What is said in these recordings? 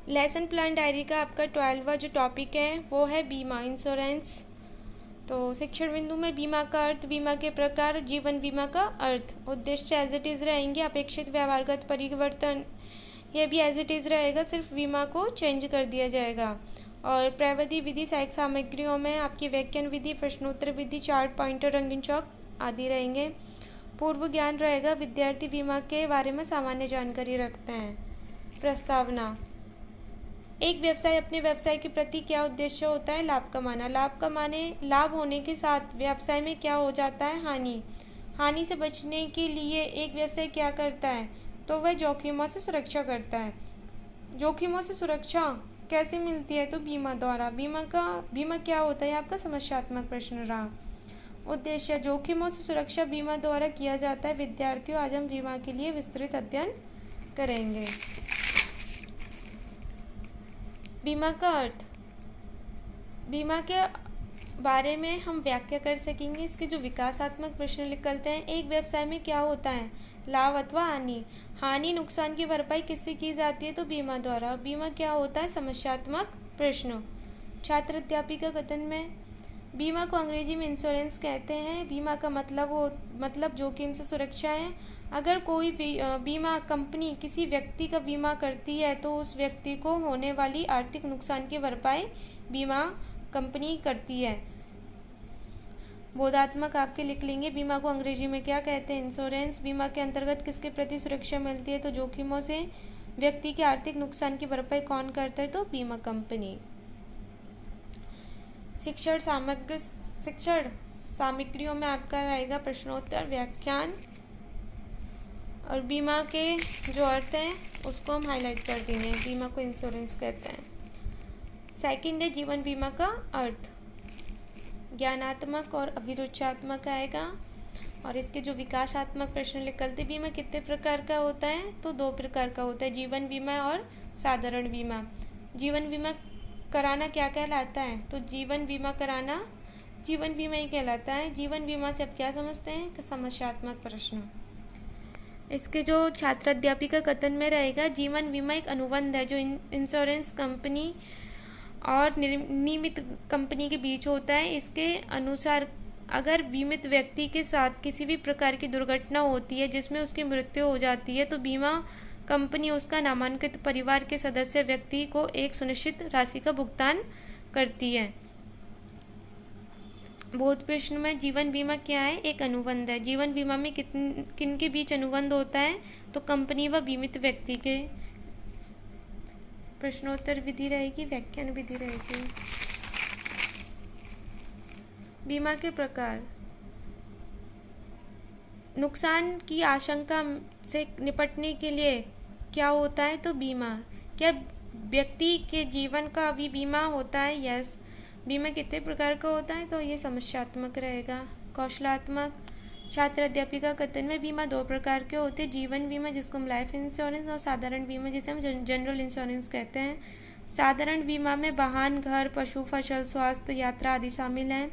Lesson plan diary का आपका 12वां जो टॉपिक है वो है बीमा इंश्योरेंस। तो शिक्षण बिंदु में बीमा का अर्थ, बीमा के प्रकार, जीवन बीमा का अर्थ, उद्देश्य एज इट इज़ रहेंगे, अपेक्षित व्यवहारगत परिवर्तन यह भी एज इट इज़ रहेगा, सिर्फ बीमा को चेंज कर दिया जाएगा। और प्रविधि विधि सहायक सामग्रियों में आपकी व्याख्यान विधि, प्रश्नोत्तर विधि, चार्ट, पॉइंटर, रंगीन चौक आदि रहेंगे। पूर्व ज्ञान रहेगा, विद्यार्थी बीमा के बारे में सामान्य जानकारी रखते हैं। प्रस्तावना, एक व्यवसाय अपने व्यवसाय के प्रति क्या उद्देश्य होता है? लाभ कमाना। लाभ होने के साथ व्यवसाय में क्या हो जाता है? हानि से बचने के लिए एक व्यवसाय क्या करता है? तो वह जोखिमों से सुरक्षा करता है। जोखिमों से सुरक्षा कैसे मिलती है? तो बीमा द्वारा। बीमा क्या होता है? आपका समस्यात्मक प्रश्न रहा। उद्देश्य, जोखिमों से सुरक्षा बीमा द्वारा किया जाता है। विद्यार्थियों, आज हम बीमा के लिए विस्तृत अध्ययन करेंगे। बीमा का अर्थ, बीमा के बारे में हम व्याख्या कर सकेंगे। इसके जो विकासात्मक प्रश्न निकलते हैं, एक व्यवसाय में क्या होता है? लाभ अथवा हानि नुकसान की भरपाई किससे की जाती है? तो बीमा द्वारा। बीमा क्या होता है? समस्यात्मक प्रश्न। छात्र अध्यापी का कथन में, बीमा को अंग्रेजी में इंश्योरेंस कहते हैं। बीमा का मतलब जोखिम से सुरक्षा है। अगर कोई बीमा कंपनी किसी व्यक्ति का बीमा करती है तो उस व्यक्ति को होने वाली आर्थिक नुकसान की भरपाई बीमा कंपनी करती है। बोधात्मक आपके लिख लेंगे, बीमा को अंग्रेजी में क्या कहते हैं? इंश्योरेंस। बीमा के अंतर्गत किसके प्रति सुरक्षा मिलती है? तो जोखिमों से। व्यक्ति के आर्थिक नुकसान की भरपाई कौन करता है? तो बीमा कंपनी। शिक्षण सामग्रियों में आपका रहेगा प्रश्नोत्तर, व्याख्यान और बीमा के जो अर्थ हैं उसको हम हाईलाइट कर देंगे। बीमा को इंश्योरेंस कहते हैं। सेकंड है जीवन बीमा का अर्थ, ज्ञानात्मक और अभिरुचात्मक आएगा। और इसके जो विकासात्मक प्रश्न निकलते, बीमा कितने प्रकार का होता है? तो 2 प्रकार का होता है, जीवन बीमा और साधारण बीमा। जीवन बीमा कराना क्या कहलाता है? तो जीवन बीमा कराना जीवन बीमा ही कहलाता है। जीवन बीमा से आप क्या समझते हैं? समस्यात्मक प्रश्न। इसके जो छात्र अध्यापी का कथन में रहेगा, जीवन बीमा एक अनुबंध है जो इंश्योरेंस कंपनी और नियमित कंपनी के बीच होता है। इसके अनुसार अगर बीमित व्यक्ति के साथ किसी भी प्रकार की दुर्घटना होती है जिसमें उसकी मृत्यु हो जाती है तो बीमा कंपनी उसका नामांकित परिवार के सदस्य व्यक्ति को एक सुनिश्चित राशि का भुगतान करती है। बोध प्रश्न में जीवन बीमा क्या है? एक अनुबंध है। जीवन बीमा में किन के बीच अनुबंध होता है? तो कंपनी व बीमित व्यक्ति के। प्रश्नोत्तर विधि रहेगी, व्याख्यान विधि रहेगी। बीमा के प्रकार, नुकसान की आशंका से निपटने के लिए क्या होता है? तो बीमा। क्या व्यक्ति के जीवन का भी बीमा होता है? यस। बीमा कितने प्रकार का होता है? तो ये समस्यात्मक रहेगा। कौशलात्मक, छात्र अध्यापी का कथन में, बीमा 2 प्रकार के होते हैं, जीवन बीमा जिसको हम लाइफ इंश्योरेंस और साधारण बीमा जिसे हम जनरल इंश्योरेंस कहते हैं। साधारण बीमा में वाहन, घर, पशु, फसल, स्वास्थ्य, यात्रा आदि शामिल हैं,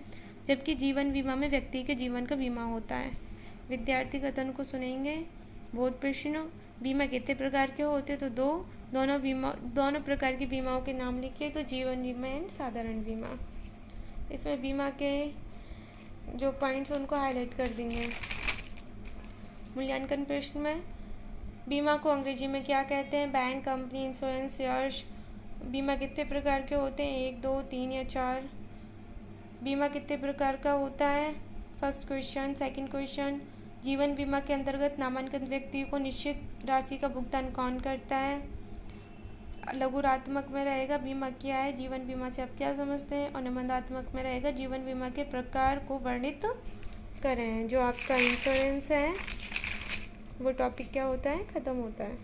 जबकि जीवन बीमा में व्यक्ति के जीवन का बीमा होता है। विद्यार्थी कथन को सुनेंगे। बोध प्रश्न, बीमा कितने प्रकार के होते? तो 2। दोनों प्रकार की बीमाओं के नाम लिखिए, तो जीवन बीमा एंड साधारण बीमा। इसमें बीमा के जो पॉइंट्स उनको हाईलाइट कर देंगे। मूल्यांकन प्रश्न में, बीमा को अंग्रेजी में क्या कहते हैं? Bank, company, insurance, shares. बीमा कितने प्रकार के होते हैं? 1, 2, 3 या 4। बीमा कितने प्रकार का होता है? First question. सेकंड क्वेश्चन, जीवन बीमा के अंतर्गत नामांकित व्यक्ति को निश्चित राशि का भुगतान कौन करता है? लघुरात्मक में रहेगा बीमा क्या है, जीवन बीमा से आप क्या समझते हैं, और निबंधात्मक में रहेगा जीवन बीमा के प्रकार को वर्णित करें। जो आपका इंश्योरेंस है वो टॉपिक क्या होता है? ख़त्म होता है।